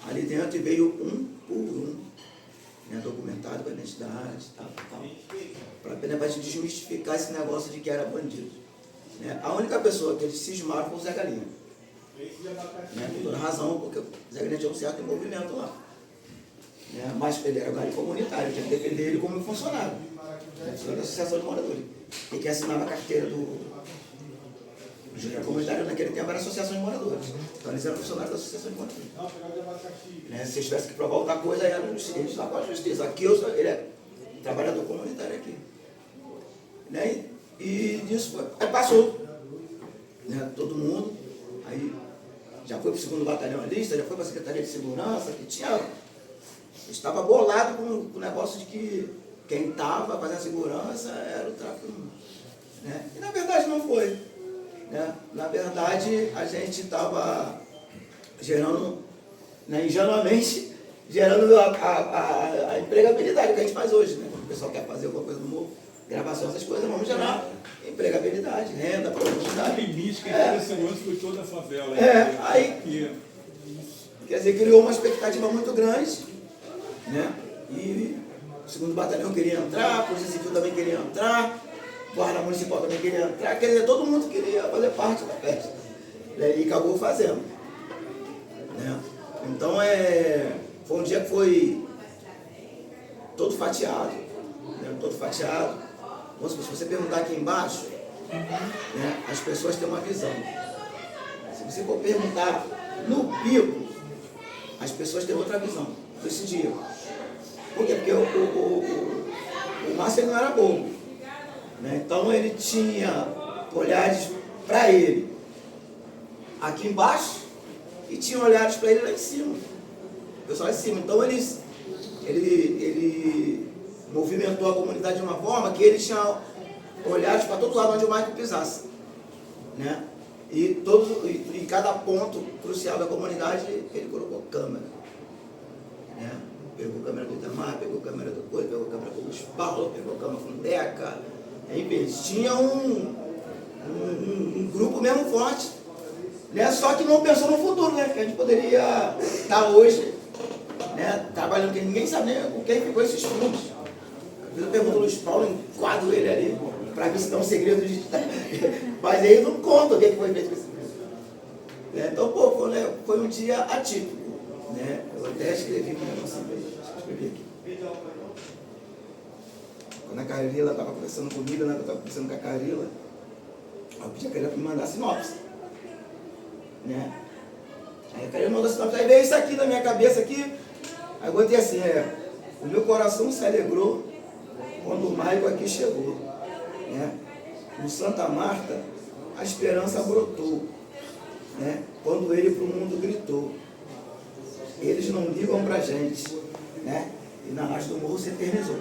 ali dentro e veio um por um, né, documentado com a identidade, tal, para gente desmistificar esse negócio de que era bandido. Né? A única pessoa que eles cismaram foi o Zé Galinha. Né? Com toda razão, porque o Zé Galinha tinha um certo envolvimento lá. Né? Mas ele era um galinha comunitário, tinha que defender ele como funcionário. Né? Da Associação de Moradores. E quem assinava a carteira do comunitário naquele tempo era a Associação de Moradores. Então eles eram funcionários da Associação de Moradores. Né? Se eles tivessem que provar outra coisa, aí eles lá com a justiça. Aqui ele é trabalhador comunitário aqui. Né? E disso foi. Aí passou. Né? Todo mundo. Aí já foi para o 2º Batalhão ali, já foi para a Secretaria de Segurança, que tinha. Estava bolado com o negócio de que quem estava fazendo a segurança era o tráfico. Né? E na verdade não foi. Né? Na verdade, a gente estava gerando, né, ingenuamente, gerando a empregabilidade que a gente faz hoje. Né? Quando o pessoal quer fazer alguma coisa no morro, gravação, essas coisas, vamos gerar empregabilidade, renda, produtividade. O limite que segurança por toda a favela. Aí, quer dizer, criou uma expectativa muito grande, né? E o 2º Batalhão queria entrar, a Polícia Civil também queria entrar, Guarda Municipal também queria entrar, quer dizer, todo mundo queria fazer parte da festa. Né? E acabou fazendo. Né? Então, foi um dia que foi todo fatiado. Né? Todo fatiado. Então, se você perguntar aqui embaixo, né, as pessoas têm uma visão. Se você for perguntar no pico, as pessoas têm outra visão desse dia. Por quê? Porque o Márcio não era bobo. Né? Então ele tinha olhares para ele aqui embaixo e tinha olhares para ele lá em cima. O pessoal lá em cima. Então ele movimentou a comunidade de uma forma que ele tinha olhares para todo lado onde o Michael pisasse. Né? E em cada ponto crucial da comunidade ele colocou câmera. Né? Pegou câmera do Itamar, pegou câmera do Coelho, pegou câmera do Luiz Paulo, pegou câmera com o Deca. Eles tinham um grupo mesmo forte, né? Só que não pensou no futuro, né? Que a gente poderia estar hoje, né, trabalhando, que ninguém sabe nem com quem ficou esses fundos. Às vezes eu pergunto ao Luiz Paulo, enquadro ele ali, para ver se dá um segredo de... Mas aí não conta o que foi feito com esse fundo. Né? Então, pô, foi um dia atípico. Né? Eu até escrevi um negócio, escrevi aqui. Quando a Carila estava conversando comigo, né, eu estava conversando com a Carila, eu pedi a Carila para me mandar sinopse. Né? Aí a Carila mandou sinopse, aí veio isso aqui na minha cabeça aqui, aí eu botei assim, o meu coração se alegrou quando o Maico aqui chegou. Né? No Santa Marta, a esperança brotou. Né? Quando ele para o mundo gritou. Eles não ligam para a gente. Né? E na Raça do Morro se eternizou.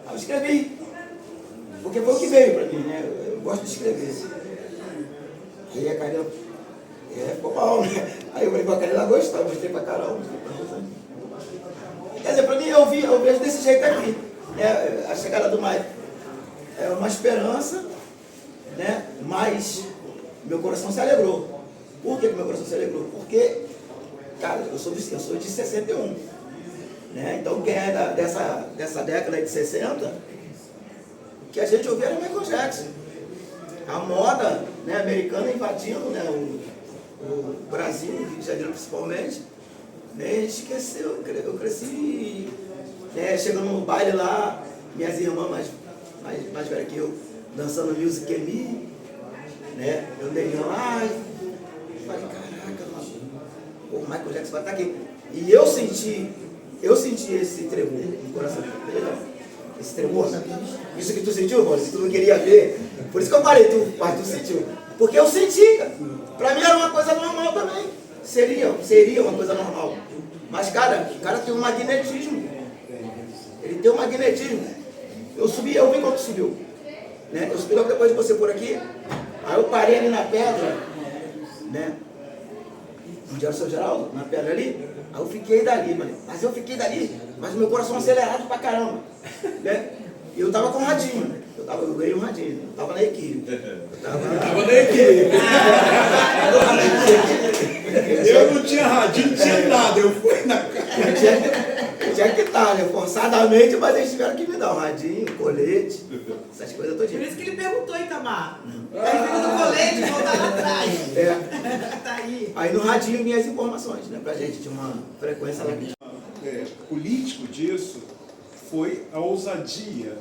Aí eu escrevi, porque foi o que veio para mim, né? Eu gosto de escrever. E a Carila, ficou bom, né? Aí eu falei com a Carila, gostou, mostrei para a Carol, mostrei para a Rosane. Quer dizer, para mim, eu vejo desse jeito aqui, né? A chegada do Maio. É uma esperança, né? Mas meu coração se alegrou. Por que meu coração se alegrou? Porque, cara, eu sou de 61. Né? Então, quem é dessa década de 60, o que a gente ouvia era Michael Jackson. A moda, né, americana invadindo, né, o Brasil, o Rio de Janeiro principalmente. Né? A gente esqueceu, eu cresci, né, chegando no baile lá, minhas irmãs mais velhas que eu, dançando Music Me, né? Eu dei lá e falei, caraca, mano, o Michael Jackson vai estar aqui. E eu senti esse tremor no coração. Esse tremor, né? Isso que tu sentiu, mano, se tu não queria ver. Por isso que eu falei, mas tu sentiu. Porque eu senti, cara. Pra mim era uma coisa normal também. Seria uma coisa normal. Mas, cara, o cara tem um magnetismo. Ele tem um magnetismo. Eu vi quando subiu. Né? Eu subi logo depois de você por aqui. Aí eu parei ali na pedra, né? Onde era o seu Geraldo, na pedra ali. Aí eu fiquei dali, mano. Mas o meu coração acelerado pra caramba. Né? E eu tava com o radinho. Eu ganhei um radinho. Eu tava na equipe. Eu tava na equipe. Eu não tinha radinho, não tinha nada. Eu fui na Tinha que estar, né? Forçadamente, mas eles tiveram que me dar um radinho, um colete, essas coisas Por todinhas. isso que ele perguntou, Itamar. Aí veio do colete, voltar lá atrás. Tá aí. Aí no radinho vinha as informações, né? Pra gente, tinha uma frequência lá. político disso foi a ousadia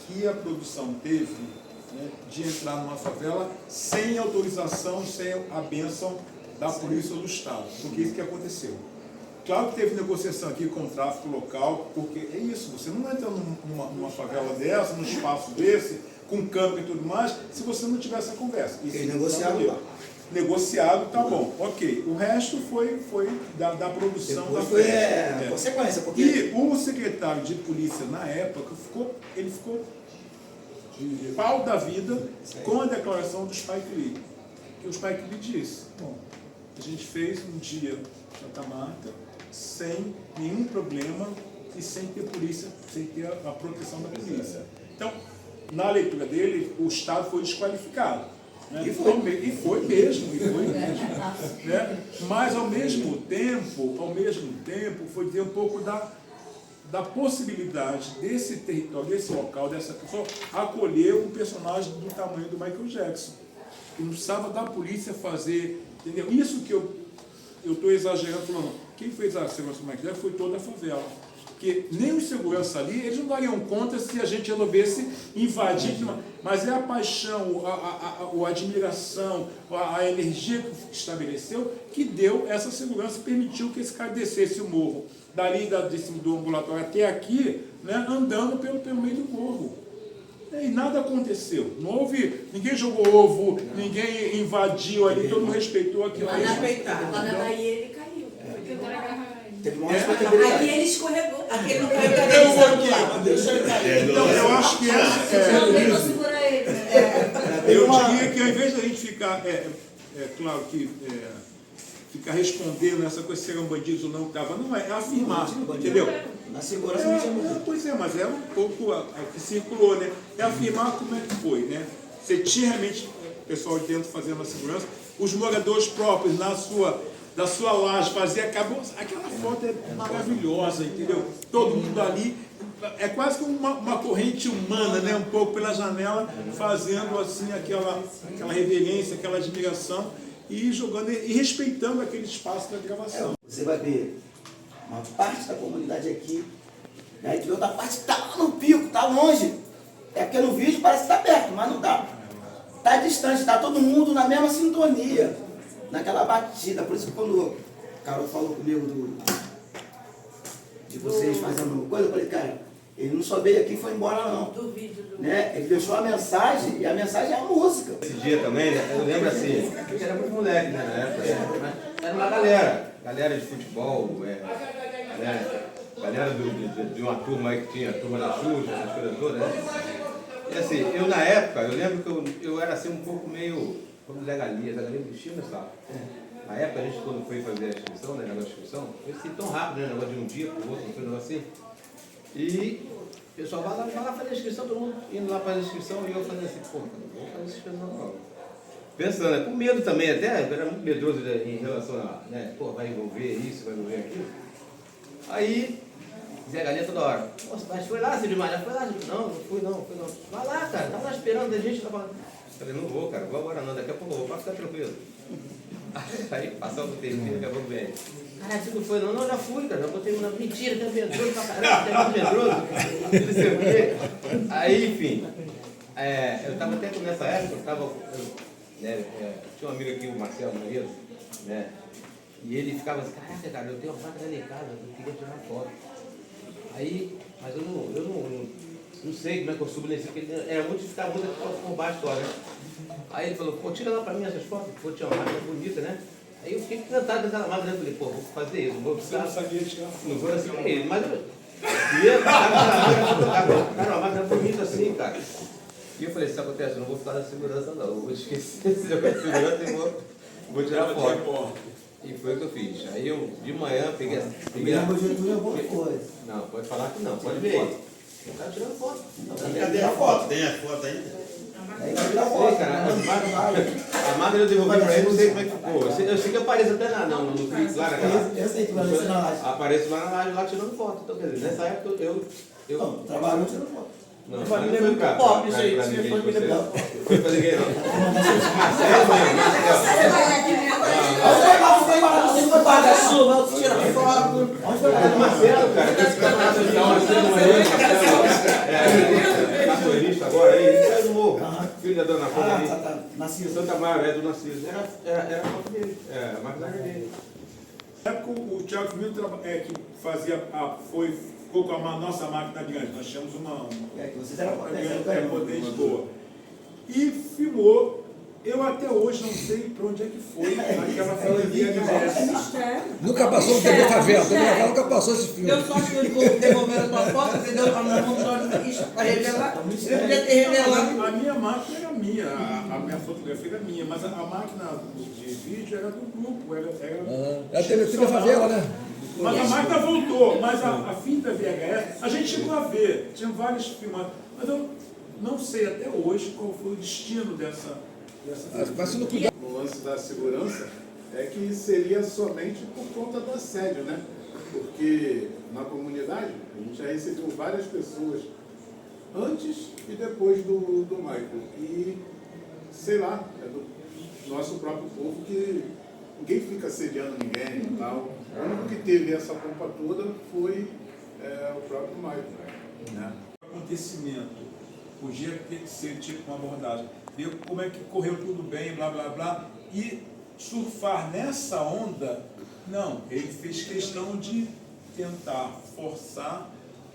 que a produção teve, né, de entrar numa favela sem autorização, sem a bênção da polícia ou do Estado. Porque isso que aconteceu. Claro que teve negociação aqui com o tráfico local, porque é isso, você não entra numa favela dessa, num espaço desse, com câmera e tudo mais, se você não tiver essa conversa. Isso Eles negociaram lá. Negociado, tá bom, ok. O resto foi da produção Depois da foi festa. consequência, porque... E o secretário de polícia, na época, ele ficou de pau da vida com a declaração do Spike Lee. Que o Spike Lee disse, bom, a gente fez um dia Santa Marta sem nenhum problema e sem ter polícia, sem ter a proteção da polícia. Então, na leitura dele, o Estado foi desqualificado. Né? E foi mesmo. Né? Mas ao mesmo tempo, foi dizer um pouco da possibilidade desse território, desse local, dessa pessoa, acolher um personagem do tamanho do Michael Jackson. Que não precisava da polícia fazer, entendeu? Isso que eu estou exagerando, falando, quem fez a segurança do Michael Jackson foi toda a favela. Porque nem os segurança ali, eles não dariam conta se a gente resolvesse invadir, mas é a paixão, a admiração, a energia que estabeleceu que deu essa segurança, permitiu que esse cara descesse o morro, dali do ambulatório até aqui, né, andando pelo meio do morro. E nada aconteceu. Não houve, ninguém jogou ovo, ninguém invadiu ali, todo mundo respeitou aquilo. Lá na Bahia ele caiu. Teve uma responsabilidade. Aqui ele escorregou. Aqui ele não caiu Deixa ele cair. Então, eu acho que Não, nem vou segurar ele. eu diria que ao invés da gente ficar, claro que ficar respondendo essa coisa se eram bandidos ou não, não é afirmar, entendeu? Na segurança não tinha bandido. Pois é, mas é um pouco o que circulou, né? É afirmar como é que foi, né? Você tinha realmente o pessoal de dentro fazendo a segurança, os moradores próprios da sua laje fazia, acabou, aquela foto é maravilhosa, entendeu? Todo mundo ali, é quase como uma corrente humana, né? Um pouco pela janela, fazendo assim aquela reverência, aquela admiração e jogando e respeitando aquele espaço da gravação. Você vai ver uma parte da comunidade aqui, aí tu vê outra parte que tá lá no pico, tá longe. É porque no vídeo parece que tá perto, mas não tá. Tá distante, tá todo mundo na mesma sintonia, naquela batida. Por isso que quando o Carol falou comigo de vocês fazendo coisa, eu falei, cara, ele não só veio aqui e foi embora não. Do vídeo. Né? Ele deixou a mensagem, e a mensagem é a música. Esse dia também, eu lembro assim, a gente era muito moleque, né, na época, mas era uma galera de futebol, galera de uma turma aí que tinha, a turma da Xuxa, essas coisas todas, né? E assim, eu na época, eu lembro que eu era assim um pouco meio, como legalista do China, sabe? Na época a gente quando foi fazer a inscrição, né, negócio de inscrição, foi assim tão rápido, né, negócio de um dia pro outro, não foi um negócio assim. E o pessoal vai lá fazer a inscrição, todo mundo indo lá fazer a inscrição, e eu fazendo assim, pô, não vou fazer a inscrição não. Pensando, né, com medo também até, eu era muito medroso em relação a, né, pô, vai envolver isso, vai envolver aquilo. Aí, Zé Galinha toda hora, nossa, mas foi lá, Cid Maria, foi lá? Não fui não. Vai lá, cara, tava lá esperando a gente, tava... Falei, não vou, cara, vou agora não, daqui a pouco eu vou, pode ficar tranquilo. Aí passava o tempo, daqui a pouco vem. Caralho, você não foi não? Não, já fui, cara, já botei uma mentira, tem medroso pra caramba, tem muito medroso, não sei o quê. Aí, enfim, eu tava até nessa época, tinha um amigo aqui, o Marcelo Maneiro, né, e ele ficava assim, caraca, cara, eu tenho uma placa ali em casa, eu queria tirar foto. Aí, mas eu não sei como é que eu subo nesse, porque era muito de ficar muito por baixo só, né? Aí ele falou, pô, tira lá pra mim essas fotos, pô, tinha uma máquina bonita, né? Aí eu fiquei encantado daquela máquina, eu falei, pô, vou fazer isso, vou precisar. Você não sabia tirar foto? Não vou assim pra ele, mas eu ia, cara, uma máquina bonita assim, cara. E eu falei, sabe o que acontece? Eu não vou ficar na segurança não, eu vou esquecer esse negócio de segurança e vou tirar foto. E foi o que eu fiz. Aí eu, de manhã, peguei a... Não, pode falar que não, pode ver. Tá tirando foto. Cadê a foto? Tem a foto ainda? Aí vai tirar foto, cara. A máquina eu devolvi pra ele, não sei como é que ficou. Eu sei que aparece até no clipe lá naquela. Eu sei que vai aparecer na live. Aparece lá na live, lá tirando foto. Então, quer dizer, nessa época eu Não, trabalhou tirando foto. não, A família não é foi muito pop, pra gente. ninguém, Minha família é não pop. foi pra ninguém, não. Marcelo, Onde foi para você foi para a chuva? Outros tiram foto. Onde foi para Marcelo, cara, que esse campeonato de aula de manhã, Marcelo, capoeirista agora aí, ele sai do morro, filho da dona Folha aí. tá. Nascido. Santa Maria, do Narciso. Era a foto dele, a máquina dele. Na época, o Thiago Filho que fazia, ficou com a nossa máquina grande. Nós tínhamos uma É que vocês eram potente boa. E filmou. Eu até hoje não sei para onde é que foi aquela filhinha de Jéssica. Nunca passou no TV Favela. TV Favela nunca passou esse filme. Eu só acho que ele devolveram a tua foto, entendeu? A minha mão para revelar. Eu podia ter revelado. A minha máquina era minha, a minha fotografia era minha, mas a máquina de vídeo era do grupo. Era É a TV Favela, né? Mas a máquina voltou, mas a fita VHS, a gente chegou a ver, tinha vários filmados, mas eu não sei até hoje qual foi o destino dessa Mas se não cuidar. O lance da segurança é que seria somente por conta do assédio, né? Porque na comunidade a gente já recebeu várias pessoas antes e depois do Michael. E, sei lá, é do nosso próprio povo que ninguém fica assediando ninguém e tal. O único que teve essa pompa toda foi o próprio Michael, né? acontecimento podia ser tipo uma abordagem, ver como é que correu tudo bem, blá blá blá, e surfar nessa onda. Não, ele fez questão de tentar forçar,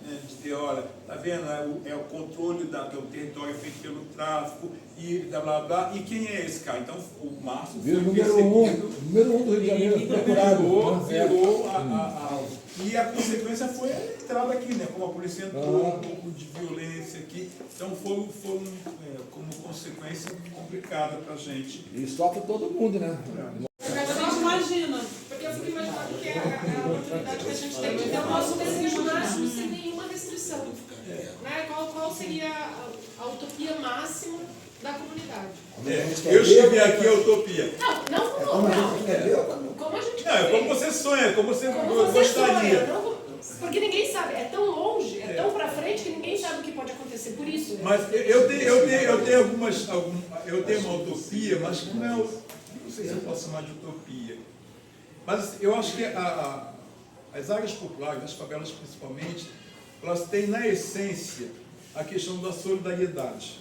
né, de ter, olha, tá vendo, é o controle do território feito pelo tráfico e blá blá blá, e quem é esse cara? Então o Márcio Vira o foi número um do Rio de Janeiro, procurado. E a consequência foi a entrada aqui, né? Como a polícia entrou, um pouco de violência aqui. Então foi como consequência complicada pra gente. E sofre todo mundo, né? A gente imagina, porque eu fico imaginando que é a oportunidade que a gente tem de ter o nosso desejo máximo sem nenhuma restrição. Né? Qual seria a utopia máxima da comunidade? Eu estive aqui a utopia. Não. Como a gente Não, é como você sonha, como você gostaria. sonha, porque ninguém sabe, é tão longe, é tão pra frente que ninguém sabe o que pode acontecer, por isso. Né? Mas eu tenho uma utopia, mas não sei se eu posso chamar de utopia. Mas eu acho que as áreas populares, as favelas principalmente, elas têm na essência a questão da solidariedade.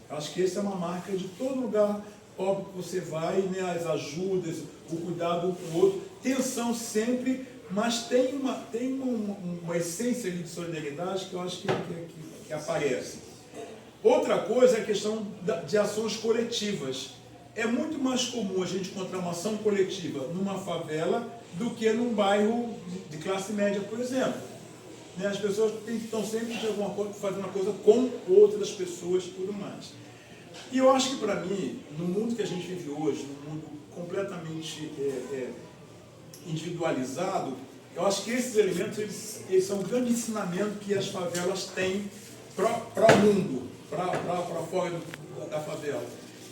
Eu acho que essa é uma marca de todo lugar pobre que você vai, né, as ajudas, o cuidado um com o outro, tensão sempre, mas tem uma essência ali de solidariedade que eu acho que aparece. Outra coisa é a questão de ações coletivas. É muito mais comum a gente encontrar uma ação coletiva numa favela do que num bairro de classe média, por exemplo. Né, as pessoas estão sempre de alguma forma fazendo uma coisa com outras pessoas e tudo mais. E eu acho que para mim, no mundo que a gente vive hoje, num mundo completamente individualizado, eu acho que esses elementos eles são um grande ensinamento que as favelas têm para o mundo, para fora da favela.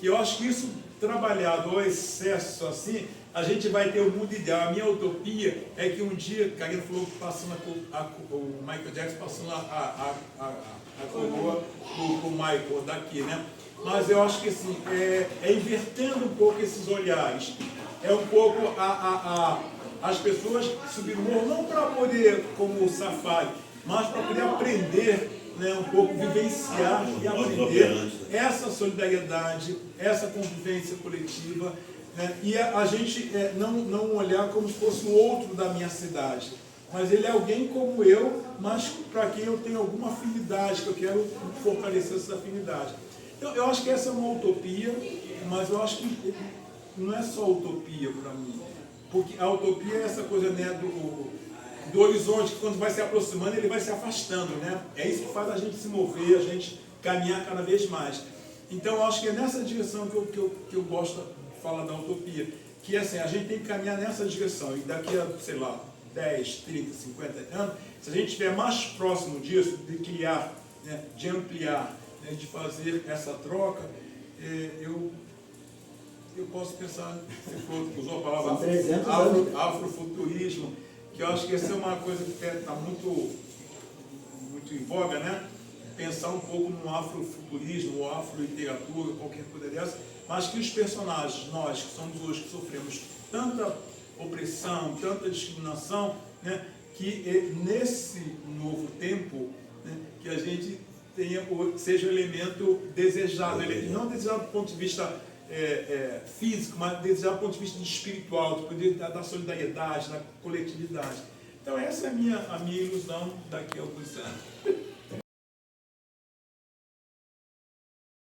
E eu acho que isso, trabalhado ao excesso assim, a gente vai ter o mundo ideal. A minha utopia é que um dia, Karina falou que passando o Michael Jackson passando a coroa pro Michael daqui, né? Mas eu acho que assim, é invertendo um pouco esses olhares. É um pouco as pessoas subir no morro, não para poder, como o safari, mas para poder aprender, né, um pouco, vivenciar e aprender essa solidariedade, essa convivência coletiva, né, e a gente não olhar como se fosse o outro da minha cidade, mas ele é alguém como eu, mas para quem eu tenho alguma afinidade, que eu quero fortalecer essa afinidade. Então, eu acho que essa é uma utopia, mas eu acho que não é só utopia para mim, porque a utopia é essa coisa, né, do horizonte, que quando vai se aproximando, ele vai se afastando, né? É isso que faz a gente se mover, a gente caminhar cada vez mais. Então, eu acho que é nessa direção que eu gosto de falar da utopia, que assim, a gente tem que caminhar nessa direção, e daqui a, sei lá, 10, 30, 50 anos, se a gente estiver mais próximo disso, de criar, né, de ampliar, né, de fazer essa troca, eu posso pensar, você usou a palavra São 300 anos. afrofuturismo, que eu acho que essa é uma coisa que está muito em voga, né? Pensar um pouco no afrofuturismo, ou afroliteratura, qualquer coisa dessa, mas que os personagens, nós que somos hoje, que sofremos tanta opressão, tanta discriminação, né, que nesse novo tempo, né, que a gente seja um elemento desejado, não desejado do ponto de vista físico, mas desejado do ponto de vista espiritual, do poder da solidariedade, da coletividade. Então essa é a minha ilusão daqui a alguns anos.